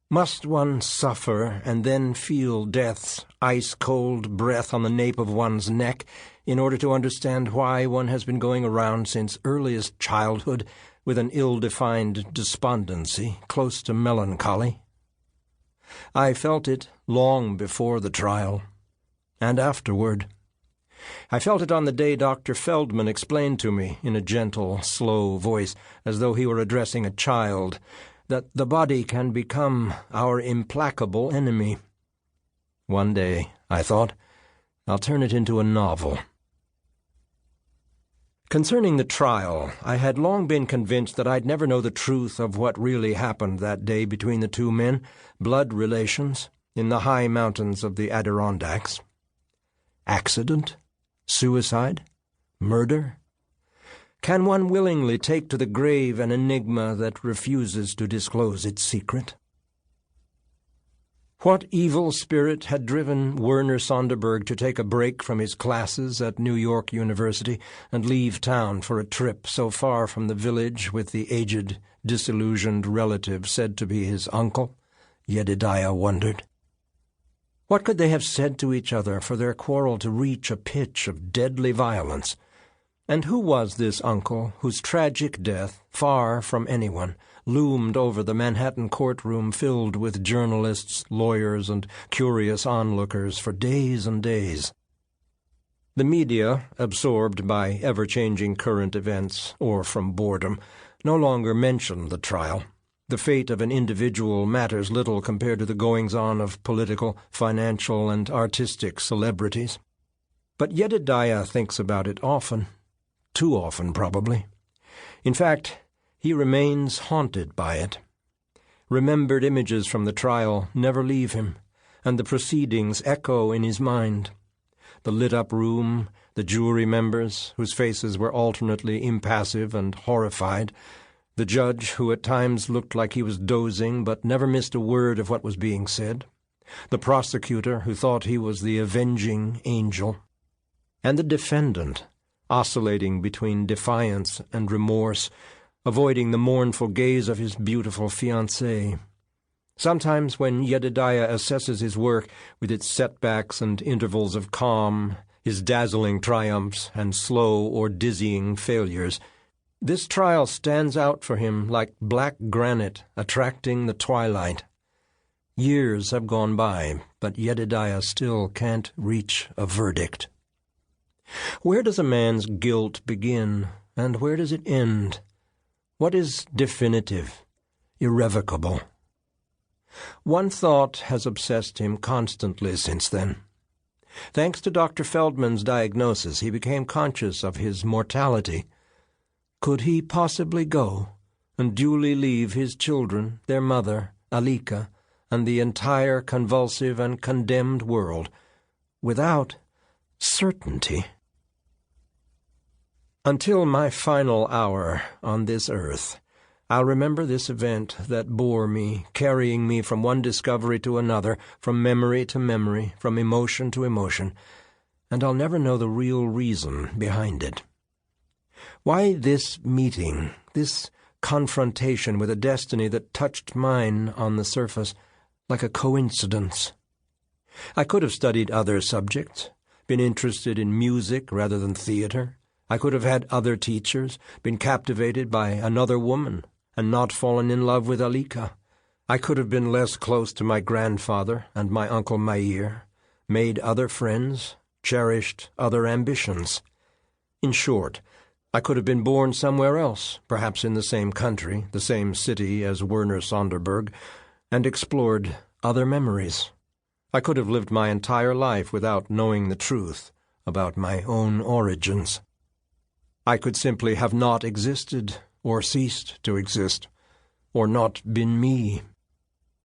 Must one suffer and then feel death's ice-cold breath on the nape of one's neck in order to understand why one has been going around since earliest childhood with an ill-defined despondency close to melancholy? I felt it long before the trial, and afterward. I felt it on the day Dr. Feldman explained to me in a gentle, slow voice, as though he were addressing a child, that the body can become our implacable enemy. One day, I thought, I'll turn it into a novel. Concerning the trial, I had long been convinced that I'd never know the truth of what really happened that day between the two men, blood relations, in the high mountains of the Adirondacks. Accident? Suicide? Murder? Can one willingly take to the grave an enigma that refuses to disclose its secret? What evil spirit had driven Werner Sonderberg to take a break from his classes at New York University and leave town for a trip so far from the village with the aged, disillusioned relative said to be his uncle? Yedidyah wondered. What could they have said to each other for their quarrel to reach a pitch of deadly violence? And who was this uncle whose tragic death, far from anyone, loomed over the Manhattan courtroom filled with journalists, lawyers, and curious onlookers for days and days? The media, absorbed by ever-changing current events, or from boredom, no longer mentioned the trial. The fate of an individual matters little compared to the goings-on of political, financial, and artistic celebrities. But Yedidyah thinks about it often. Too often, probably. In fact, he remains haunted by it. Remembered images from the trial never leave him, and the proceedings echo in his mind. The lit-up room, the jury members, whose faces were alternately impassive and horrified, the judge, who at times looked like he was dozing but never missed a word of what was being said, the prosecutor, who thought he was the avenging angel, and the defendant, oscillating between defiance and remorse, avoiding the mournful gaze of his beautiful fiancée. Sometimes when Yedidyah assesses his work with its setbacks and intervals of calm, his dazzling triumphs and slow or dizzying failures, this trial stands out for him like black granite attracting the twilight. Years have gone by, but Yedidyah still can't reach a verdict. Where does a man's guilt begin, and where does it end? What is definitive, irrevocable? One thought has obsessed him constantly since then. Thanks to Dr. Feldman's diagnosis, he became conscious of his mortality. Could he possibly go and duly leave his children, their mother, Alika, and the entire convulsive and condemned world without certainty? Until my final hour on this earth, I'll remember this event that bore me, carrying me from one discovery to another, from memory to memory, from emotion to emotion, and I'll never know the real reason behind it. Why this meeting, this confrontation with a destiny that touched mine on the surface like a coincidence? I could have studied other subjects, been interested in music rather than theater. I could have had other teachers, been captivated by another woman, and not fallen in love with Alika. I could have been less close to my grandfather and my Uncle Meir, made other friends, cherished other ambitions. In short, I could have been born somewhere else, perhaps in the same country, the same city as Werner Sonderberg, and explored other memories. I could have lived my entire life without knowing the truth about my own origins. I could simply have not existed, or ceased to exist, or not been me.